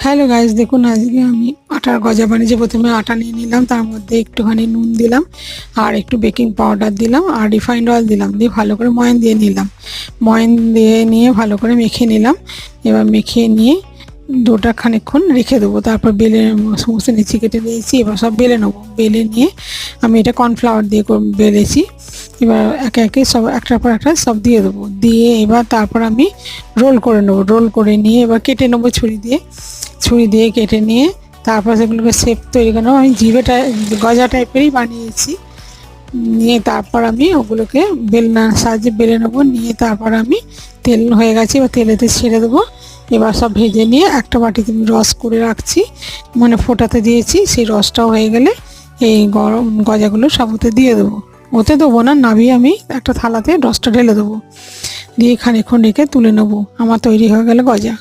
Hello guys, দেখুন আজকে আমি আটার গজা বানিয়েছি। প্রথমে আটা নিয়ে নিলাম, তার মধ্যে একটুখানি নুন দিলাম আর একটু বেকিং পাউডার দিলাম আর রিফাইন্ড অয়েল দিলাম, দিয়ে ভালো করে ময়ান দিয়ে নিলাম। ময়ান দিয়ে নিয়ে ভালো করে মেখে নিলাম। এবার মেখে নিয়ে ডোটা খানিকক্ষণ রেখে দেবো, তারপর বেলে সমস্ত নিচে কেটে দিয়েছি। এবার সব বেলে নেবো, বেলে নিয়ে আমি এটা কর্নফ্লাওয়ার দিয়ে বেলেছি। এবার একে একে সব একটার পর একটা সব দিয়ে দেবো, দিয়ে এবার তারপর আমি রোল করে নেবো। রোল করে নিয়ে এবার কেটে নেবো ছুরি দিয়ে কেটে নিয়ে তারপর সেগুলোকে শেপ তৈরি করে নেবো। আমি গজা টাইপেরই বানিয়েছি। নিয়ে তারপর আমি ওগুলোকে বেলনার সাহায্যে বেলে নেবো। নিয়ে তারপর আমি তেল হয়ে গেছে, এবার তেলেতে ছেড়ে দেবো। এবার সব ভেজে নিয়ে একটা বাটিতে আমি রস করে রাখছি, মানে ফোটাতে দিয়েছি। সেই রসটাও হয়ে গেলে এই গরম গজাগুলো সব ওতে দিয়ে দেবো। ওতে দেবো না, নামিয়ে আমি একটা থালাতে রসটা ঢেলে দেবো, দিয়ে খানিকক্ষণ রেখে তুলে নেবো। আমার তৈরি হয়ে গেলে গজা।